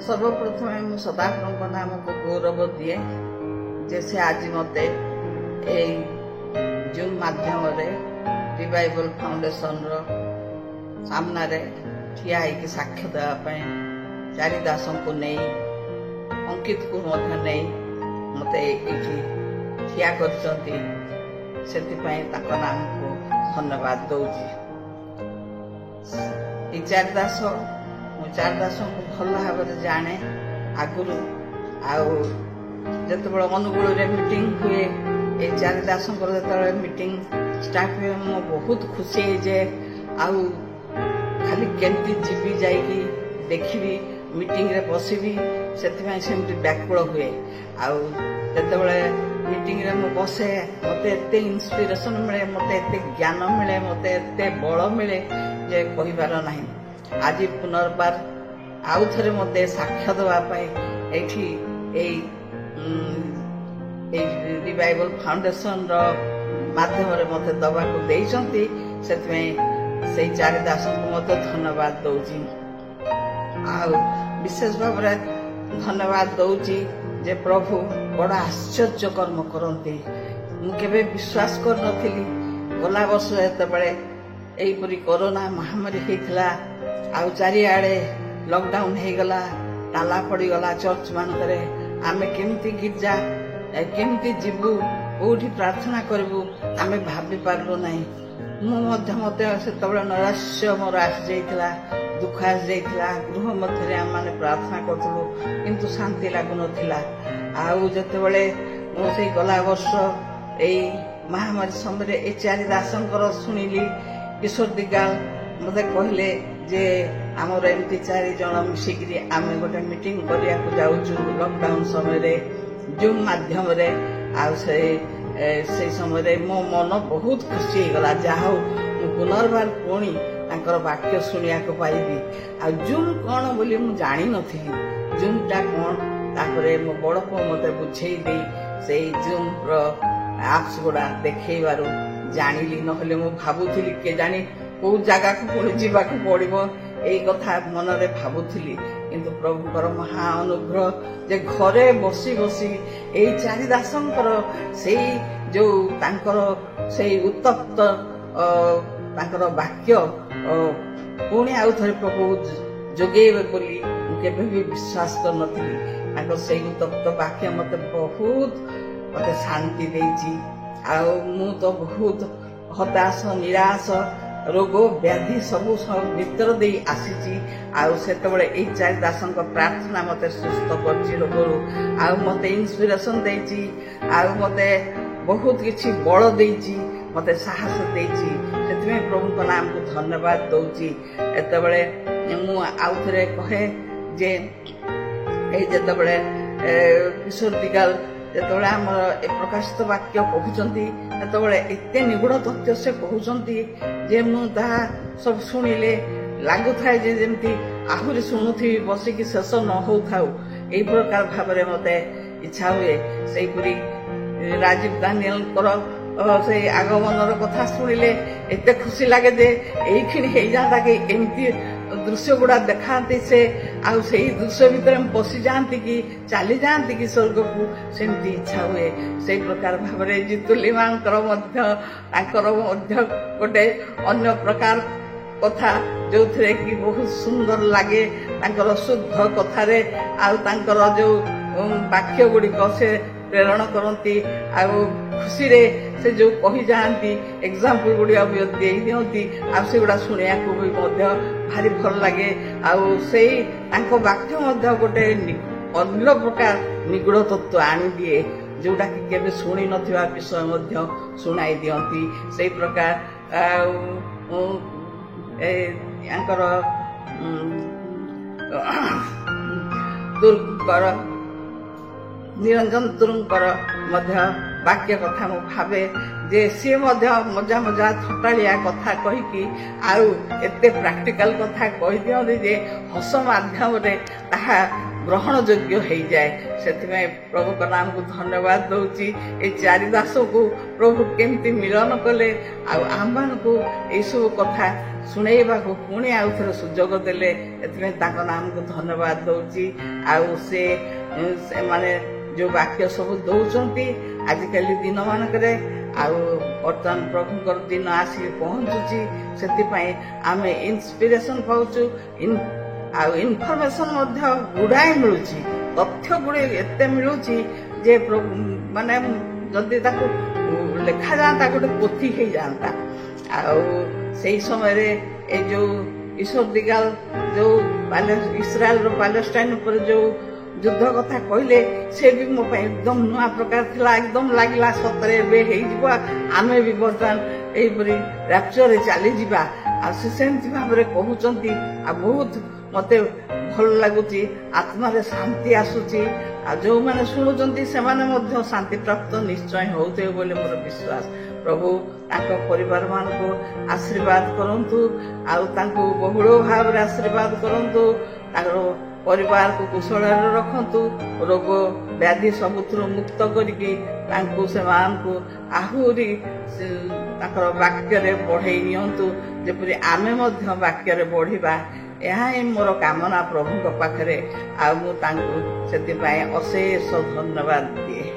सर्वप्रथमे मु सदाफरଙ୍କ नामକୁ गौरव दिए जे से आज मते ए जूम माध्यम रिवाइवल फाउंडेशन रो सामना रे ठिया है कि साक्ष्य देवा चारिदास को नहीं अंकित को नहीं मत ठिया कर नाम को धन्यवाद दौची चारिदास चारिदास को भल भाव जाने आगुरी आते अनुगुल मीटिंग हुए ये चारिदास जो मीटिंग स्टार्ट हुए मु बहुत खुशी जे आउ खाली केमती जीवी जाइकी देखी मीटिंग रे बसबी से व्याकुल हुए आते मीटिंग रे मु बसे मत एत इन्स्पिरेशन मिले मत एत ज्ञान मिले मत एत बल मिले जे कहिबार नाही। आज पुनर्बार आउ थे मत साक्ष्य देवाई रिवाइवल फाउंडेशन माध्यम मत दबा से चारिदास को मत धन्यवाद दौची विशेष भाव धन्यवाद दौची जे प्रभु बड़ा आश्चर्य कर्म करते मुझे विश्वास कर नथिली गला वर्ष जेतबेले एपरी कोरोना महामारी होता आउ चारिआडे लॉकडाउन हो गला ताला पड़गला चर्च मानक आमे केमती गिरजा केमती जीवु कोठी प्रार्थना करबू आमे भाबी पारलु नाही मत से नैराश्य मोर आसी जाइतिला दुख आसी जाइतिला गृह मध्य आम मैंने प्रार्थना करूँ किंतु शांति लगुन आते से गला वर्ष यही महामारी समय ये चारिदासंकर शुणिली किशोर दिगाल मत कहले जे आमर एमती 4 जन मिसिकी आम गोटे मीटिंग करने लॉकडाउन समय जूम माध्यम से समय मो मन बहुत खुशी होगला जहा पुनर्बार पुणी वाक्य शुणा पाइबी आ जूम कौन बोली मु जानी नथी जूमटा कौन ताकरे मो बड़ पुओ मते बुझेई दे से जूम रो एप्स गुड़ा देखैबारु जानिली नहले मु भाबुथिली के जानी को जगह को पुणी जीवाक पड़ो यही कथा मन रे भाबुथिली किंतु प्रभुकर महा अनुग्रह जे घरे बसी बसी यही चारिदासंकर से जो तांकर से उत्तप्त तांकर वाक्य पुणी आउ थे प्रभु जोगेबे बोली केबे भी विश्वास कर नथिली से उत्तप्त वाक्य मते बहुत मते शांति देची आ मु तो बहुत हताश निराश रोग व्याधि सबू भीतर दे आसी आते चारिदास प्रार्थना मत सुस्थ कर रोगरू मत इन्स्पिरेशन देची मत बहुत किसी बल देची मत साहस देची से प्रभु नाम को धन्यवाद दौची एतबले मु आउ थे कहे जे जेतबले किशोर दिगाल जेतबले आमर प्रकाशित वाक्य कहउचंती सेतबले एते निगुड़ तथ्य से कहउचंती जे मु ताहा सब शुणिले लागु थाए जे जेमती आहुरी शुणुथी बसिकी शेष न हो थाउ एई प्रकार भाबरे मते इच्छा हुए सेहीपुरी राजीव दानियल से आगमनर कथा शुणिले एते खुशी लगे जे एखिन हे जाता कि एमती दृश्य गुड़ा देखाती से आउ से दृश्य भितर पशि जाती कि चली जाती कि स्वर्ग को सेमती इच्छा हुए से प्रकार भाव जितुली मांकर गोटे अन्य प्रकार कथा जो थे कि बहुत सुंदर लगे शुद्ध कथार जो वाक्य गुड़िक से प्रेरण करती खुशी रे से जो कही जाती एग्जाम्पल गुड़िया भी दे दिखती आगुड़ा शुणा को भी भारी भल लगे वाक्य गोटे अन्य प्रकार निगूढ़ तत्व आनी दिए जोटा कि केबे शुणी नथिबा विषय शुणाई दियंती से प्रकार दुर्गर निरंजन तुरुंकर वाक्य कथा मु भावे जे सी मजा मजा थटालिया कथा कहीकि आउ एते प्रैक्टिकल कथा कही दियंती जे हस माध्यम रे ताहा ଗ୍ରହଣ ଯୋଗ୍ୟ ହେଇଯାଏ। ସେଥିପାଇଁ ପ୍ରଭୁଙ୍କ ନାମକୁ ଧନ୍ୟବାଦ ଦଉଛି। ଏଇ ଚାରି ଦାସକୁ ପ୍ରଭୁ କେମିତି ମିଳନ କଲେ ଆଉ ଆମମାନଙ୍କୁ ଏଇସବୁ କଥା ଶୁଣେଇବାକୁ ପୁଣି ଆଉ ଥରେ ସୁଯୋଗ ଦେଲେ, ଏଥିପାଇଁ ତାଙ୍କ ନାମକୁ ଧନ୍ୟବାଦ ଦଉଛି। ଆଉ ସେମାନେ ଯୋଉ ବାକ୍ୟ ସବୁ ଦଉଛନ୍ତି ଆଜିକାଲି ଦିନ ମାନଙ୍କରେ, ଆଉ ବର୍ତ୍ତମାନ ପ୍ରଭୁଙ୍କର ଦିନ ଆସିକି ପହଞ୍ଚୁଛି, ସେଥିପାଇଁ ଆମେ ଇନ୍ସପିରେସନ ପାଉଛୁ ଆଉ ଇନଫର୍ମେସନ ମଧ୍ୟ ଗୁଡାଏ ମିଳୁଛି। ତଥ୍ୟ ଗୁଡେ ଏତେ ମିଳୁଛି ଯେ ମାନେ ଯଦି ତାକୁ ଲେଖାଯାଆନ୍ତା ଗୋଟେ ପୋଥି ହେଇଯାଆନ୍ତା। ଆଉ ସେଇ ସମୟରେ ଏଇ ଯୋଉ ଈଶ୍ୱର ଦିଗାଲ ଯୋଉ ଇସ୍ରାଏଲର ପାଲେଷ୍ଟାଇନ ଉପରେ ଯୋଉ ଯୁଦ୍ଧ କଥା କହିଲେ, ସେ ବି ମୋ ପାଇଁ ଏକଦମ ନୂଆ ପ୍ରକାର ଥିଲା। ଏକଦମ ଲାଗିଲା ସତରେ ଏବେ ହେଇଯିବ, ଆମେ ବି ବର୍ତ୍ତମାନ ଏଇପରି ରାପ୍ଚରରେ ଚାଲିଯିବା। ଆଉ ସେ ସେମିତି ଭାବରେ କହୁଛନ୍ତି, ଆଉ ବହୁତ ମତେ ଭଲ ଲାଗୁଛି, ଆତ୍ମାରେ ଶାନ୍ତି ଆସୁଛି। ଆଉ ଯୋଉମାନେ ଶୁଣୁଛନ୍ତି ସେମାନେ ମଧ୍ୟ ଶାନ୍ତି ପ୍ରାପ୍ତ ନିଶ୍ଚୟ ହଉଥିବେ ବୋଲି ମୋର ବିଶ୍ୱାସ। ପ୍ରଭୁ ତାଙ୍କ ପରିବାର ମାନଙ୍କୁ ଆଶୀର୍ବାଦ କରନ୍ତୁ, ଆଉ ତାଙ୍କୁ ବହୁଳ ଭାବରେ ଆଶୀର୍ବାଦ କରନ୍ତୁ, ତାଙ୍କର ପରିବାରକୁ କୁଶଳରେ ରଖନ୍ତୁ, ରୋଗ ବ୍ୟାଧି ସବୁଥିରୁ ମୁକ୍ତ କରିକି ତାଙ୍କୁ ସେମାନଙ୍କୁ ଆହୁରି ତାଙ୍କର ବାକ୍ୟରେ ବଢେଇ ନିଅନ୍ତୁ, ଯେପରି ଆମେ ମଧ୍ୟ ବାକ୍ୟରେ ବଢିବା। ଏହା ହିଁ ମୋର କାମନା ପ୍ରଭୁଙ୍କ ପାଖରେ। ଆଉ ମୁଁ ତାଙ୍କୁ ସେଥିପାଇଁ ଅଶେଷ ଧନ୍ୟବାଦ ଦିଏ।